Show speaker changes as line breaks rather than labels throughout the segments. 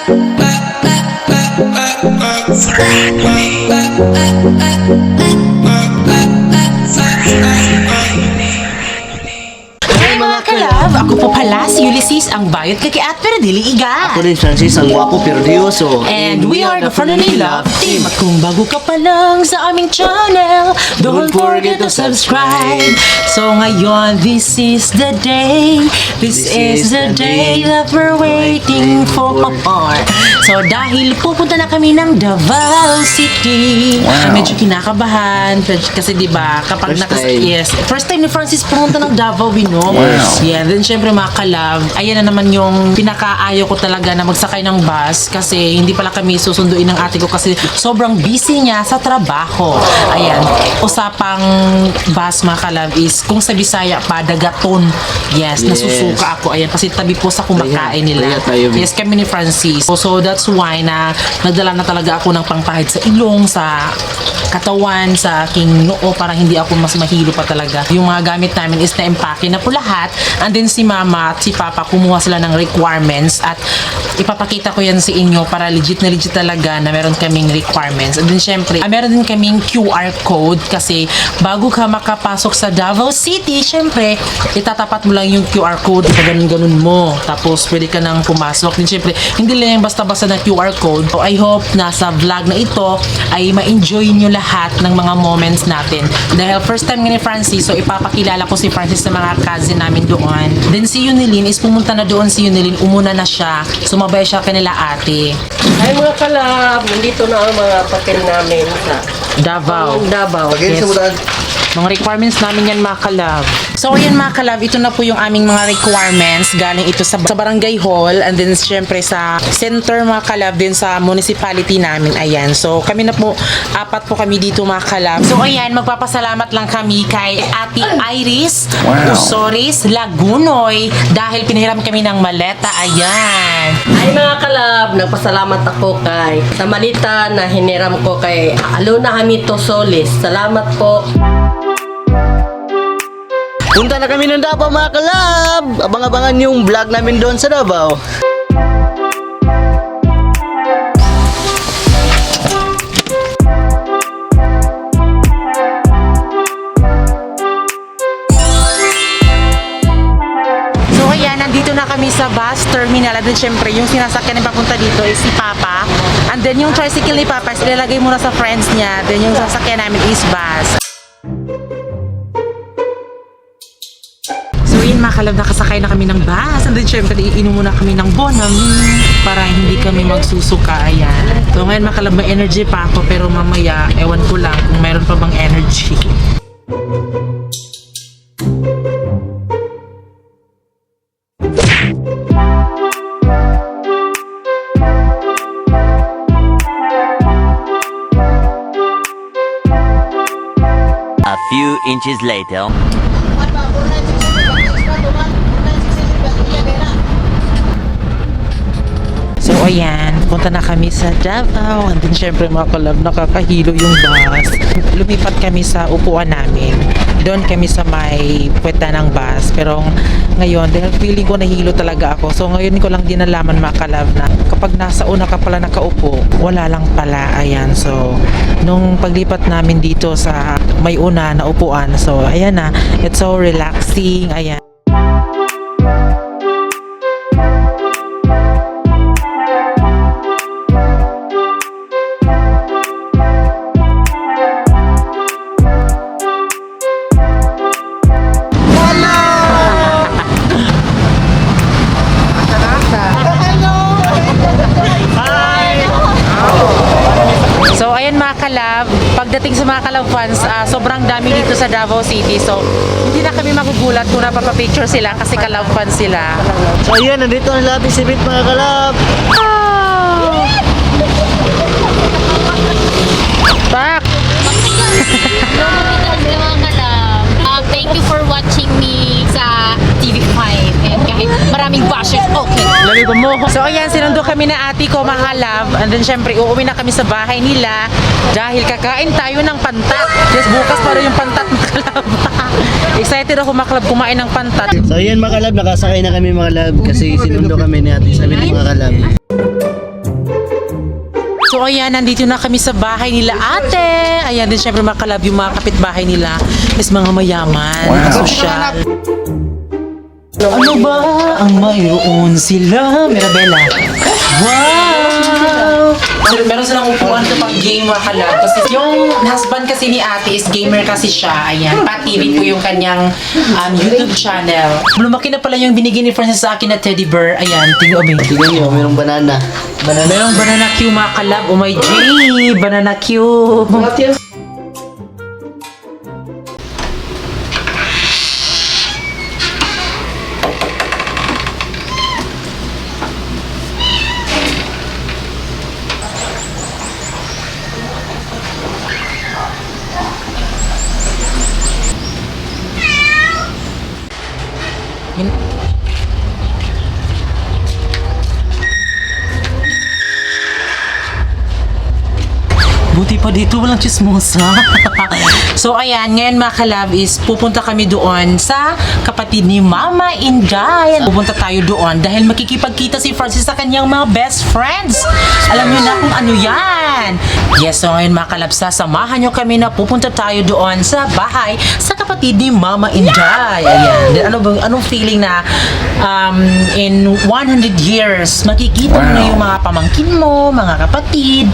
Mga kalab, ako po pala si Ulysses, ang bayot kakiat pero dili iga.
Ako din, Francis, ang gwapo pero diyoso.
And we are the Fernandina Love Team. At kung bago ka pa lang sa aming channel, don't forget to subscribe. So ngayon, this is the day. This is the day that we're waiting for. So dahil pupunta na kami ng Davao City.
Wow.
Medyo kinakabahan kasi 'di ba kapag first time ni Francis pumunta ng Davao, no?
Wow.
Yeah, then syempre mga kalab, ayan na naman yung pinakaayaw ko talaga na magsakay ng bus kasi hindi pala kami susunduin ng ate ko kasi sobrang busy niya sa trabaho. Ayan, usapang bus mga kalab is kung sa Bisaya pa, Dagaton. Yes, nasusuka ako. Ayan, kasi tabi po sa kumakain nila. Yes, kami ni Francis. So that's why na nagdala na talaga ako ng pangpahid sa ilong, sa katawan, sa aking noo para hindi ako mas mahilo pa talaga. Yung mga gamit namin is na-empake na po lahat. And then si mama at si papa kumuha sila ng requirements at ipapakita ko yan sa inyo para legit na legit talaga na meron kaming requirements. And then syempre, meron din kaming QR code kasi bago ka makapasok sa Davao City, syempre, itatapat mo lang yung QR code, ganun-ganun mo. Tapos pwede ka nang pumasok. Then syempre, hindi lang yung basta-basta na QR code. So I hope na sa vlog na ito ay ma-enjoy nyo lahat ng mga moments natin. Dahil first time ni Francis, so ipapakilala ko si Francis sa mga cousin namin doon. Then si Yunilin is pumunta na doon si Yunilin, umuna na siya. Sumabay siya kanila ate.
Ay mga kalab, nandito na ang mga papel namin sa
Davao.
Davao.
Yes.
Mga requirements namin yan mga kalab. So ayan mga kalab, ito na po yung aming mga requirements. Galing ito sa barangay hall and then syempre sa center mga kalab din sa municipality namin. Ayan. So kami na po, apat po kami dito mga kalab. So ayan, magpapasalamat lang kami kay Ate Iris Usoris Lagunoy dahil pinahiram kami ng maleta. Ayan.
Ay mga kalab, nagpasalamat ako kay sa malita na hiniram ko kay Alona Hamito Solis. Salamat po.
Punta na kami ng Davao mga kalab. Abang-abangan yung vlog namin doon sa Davao.
So ayan, nandito na kami sa bus terminal. And then syempre, yung sinasakyan na papunta dito is si Papa. And then yung tricycle ni Papa is ilalagay muna sa friends niya. Then yung sasakyan namin is bus. So yun mga kalab, nakasakay na kami ng bus. And then syempre, iinom muna kami ng Bonami para hindi kami magsusuka. Ayan. So ngayon mga kalab, may energy pa ako. Pero mamaya, ewan ko lang kung mayroon pa bang energy.
A few inches later.
So ayan, punta na kami sa Davao. And then syempre mga kalab, nakakahilo yung bus. Lumipat kami sa upuan namin. Doon kami sa may puweta ng bus. Pero ngayon, dahil feeling ko nahilo talaga ako. So ngayon ko lang din nalaman mga kalab na kapag nasa una ka pala nakaupo, wala lang pala. Ayan, so nung paglipat namin dito sa may una na upuan, so ayan na, it's so relaxing. Ayan. Kalab, pagdating sa mga Kalab fans, sobrang dami dito sa Davao City. So, hindi na kami magugulat kung napapapicture sila kasi Kalab fans sila.
So ayan, nandito ang Labi Sibit mga kalab.
Oh! Tak!
Hello mga kalab. Thank you for watching me sa TV5. And kahit maraming bashes, okay.
Lalo mo. So ayan, sinundo kami na ate ko mga kalab. And then syempre, uuwi na kami sa bahay nila dahil kakain tayo ng pantat. Yes, bukas para yung pantat mga kalab. Excited ako mga kalab kumain ng pantat.
So ayan mga kalab, nakasakay na kami mga kalab kasi sinundo kami ni Ate Sabit mga kalab.
So ayan, nandito na kami sa bahay nila ate. Ayan din syempre mga kalab, yung mga kapitbahay nila is mga mayaman, sosyal. Ano ba ang mayroon sila, Mirabella? Wow! Meron silang upuan kapag game mga kalab. Kasi yung husband kasi ni ate is gamer kasi siya. Ayan, pa-TV po yung kanyang YouTube channel. Lumaki na pala yung binigay ni Francis sa akin na teddy bear. Ayan, tingnan mo.
Tignan nyo, mayroong banana.
Merong banana Q mga kalab. Oh my G! Banana Q! Buti pa dito, walang chismosa. So, ayan, ngayon mga kalab is pupunta kami doon sa kapatid ni Mama Inday. Pupunta tayo doon dahil makikipagkita si Francis sa kanyang mga best friends. Alam niyo na kung ano yan. Yes, so ngayon mga kalab, sasamahan niyo kami na pupunta tayo doon sa bahay sa kapatid ni Mama Inday. Ayan. Then, anong feeling na in 100 years, makikita mo na yung mga pamangkin mo, mga kapatid.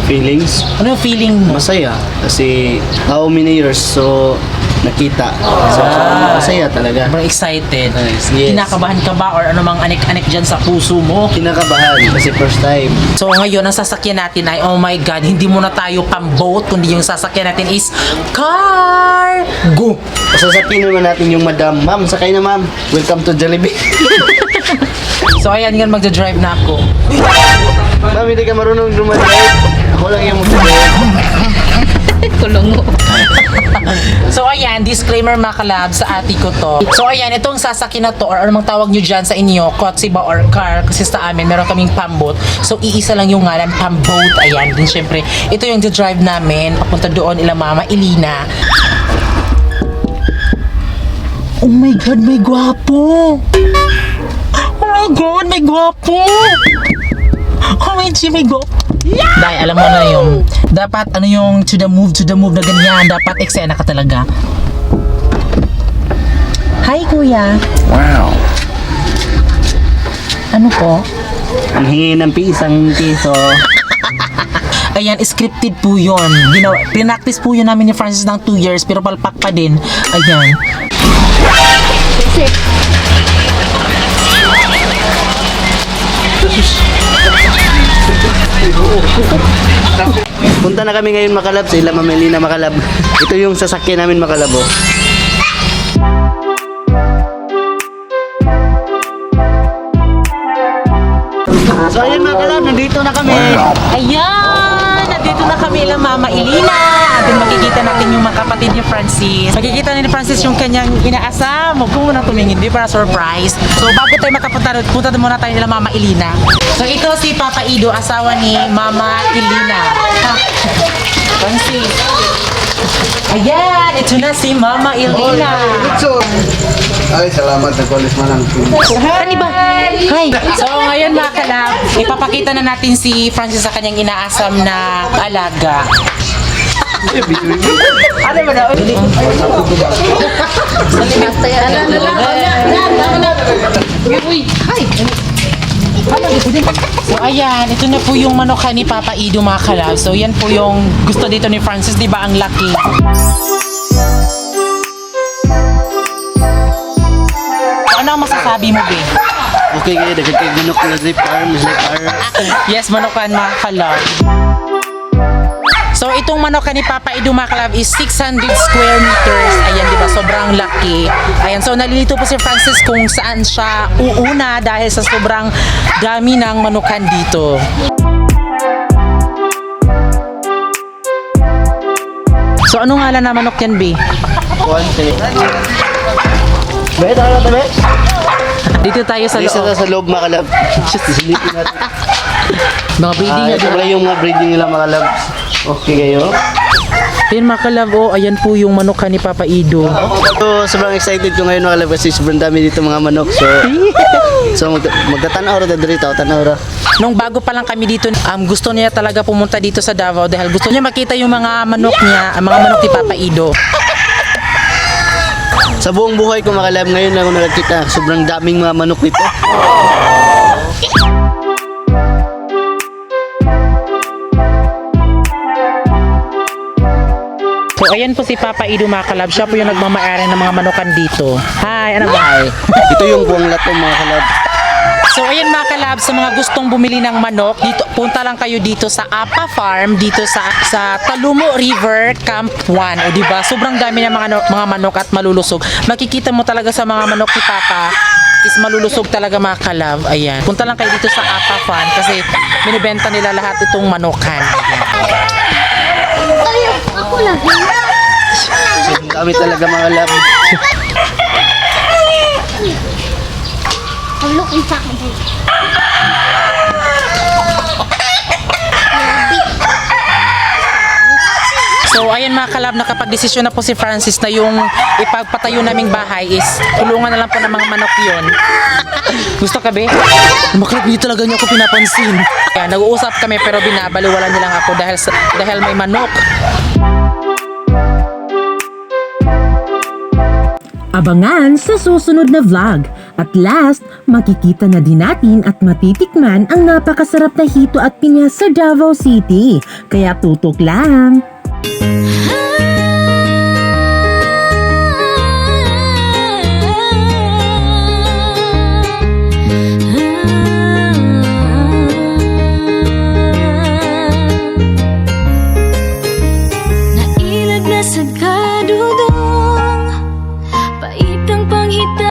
Feelings?
Ano yung feeling mo?
Masaya. Kasi how many years so nakita. So, masaya talaga.
Sobrang excited.
Nice, yes.
Kinakabahan ka ba or ano mang anik-anik dyan sa puso mo?
Kinakabahan kasi first time.
So ngayon, ang sasakyan natin ay, oh my God, hindi muna tayo pang-boat, kundi yung sasakyan natin is car! Go!
Sasakyan naman natin yung madam. Ma'am, sakay na ma'am. Welcome to Jollibee.
So ayan, ngayon magdadrive na ako.
Ma'am, hindi ka marunong dumadrive. Ako lang yung magdadrive.
Kulong mo.
So ayan, disclaimer mga kalab, sa ate ko to. So ayan, itong sasakyan na to, or anong tawag nyo dyan sa inyo, kotse ba or car, kasi sa amin, meron kaming pambot. So iisa lang yung ngalan, pamboat. Ayan, din syempre, ito yung drive namin, papunta doon ila Mama Elina. Oh my God, may gwapo! Oh my God, may gwapo! Oh my G, may gwapo! Dahil alam mo na yung dapat ano yung to the move na ganyan, dapat eksena ka talaga. Hi kuya.
Wow.
Ano po?
Ang hingi ng isang piso.
Ayan, scripted po yun. Pinaktis po yun namin ni Francis ng 2 years pero palpak pa din. Ayan.
Punta na kami ngayon Makalab sa Ila Mamelina Makalab. Ito yung sasakyan namin Makalab. Oh. So ayun Makalab, nandito na kami.
Ayan! Nandito na kami lang Mama Elina. At makikita natin yung mga kapatid ni Francis. Makikita ni Francis yung kanyang inaasam. Huwag ko muna tumingin, di para surprise. So bago tayo makapunta, punta muna tayo nila Mama Elina. So ito si Papa Ido, asawa ni Mama Elina. Ha? Francis. Ayan, ito na si Mama Elina.
Ay, salamat na kulis manang.
Ano ba? Hi! So ngayon mga kalab, ipapakita na natin si Francis sa kanyang inaasam na alaga. Ano ba daw? So ayan, ito na po yung manok ni Papa Ido mga kalab. So yan po yung gusto dito ni Francis, di ba ang laki? Ano ang masasabi mo, Be?
Okay kayo, dagat kayo ginok na zip arm.
Yes, manokan mga kalab. So itong manokan ni Papa Ido mga kalab is 600 square meters. Ayan, di ba? Sobrang laki. Ayan, so nalilito po si Francis kung saan siya uuna dahil sa sobrang dami ng manukan dito. So anong ngalan na manok yan, Be?
Be, tara na tabi.
Dito tayo sa
Isa
loob.
sa loob Makalab. Silipin natin.
Mga breeding na
Ito pala yung mga breeding nila Makalab. Okay kayo?
Ayan mga kalab, oh, ayan po yung manok ni Papa Ido.
So, sobrang excited ko ngayon mga kalab kasi sobrang dami dito mga manok. So magtatanaw rin dito, tanaw rin.
Nung bago pa lang kami dito, gusto niya talaga pumunta dito sa Davao dahil gusto niya makita yung mga manok niya, ang mga manok ni Papa Ido.
Sa buong buhay ko mga kalab, ngayon lang ako nakakita. Sobrang daming mga manok dito.
So ayan po si Papa Ido mga kalab, siya po yung nagmamayari ng mga manukan dito. Hi, ano ba?
Ito yung buong lato mga kalab.
So ayan mga kalab, sa mga gustong bumili ng manok, dito punta lang kayo dito sa Apa Farm, dito sa Talumo River Camp 1. O di ba? Sobrang dami ng mga manok at malulusog. Makikita mo talaga sa mga manok ni Papa is malulusog talaga mga kalab. Ayan. Punta lang kayo dito sa Apa Farm kasi binibenta nila lahat itong manukan.
Sobrang dami talaga mga kalab. So ayan mga kalab, nakapag-desisyon na po si Francis na yung ipagpatayo naming bahay is tulungan na lang po ng mga manok yun. Gusto ka be? Makalab, hindi talaga niyo ako pinapansin. Kaya nag-uusap kami pero binabaliwalan nilang ako dahil may manok.
Abangan sa susunod na vlog. At last, makikita na din natin at matitikman ang napakasarap na hito at pinya sa Davao City. Kaya tutok lang!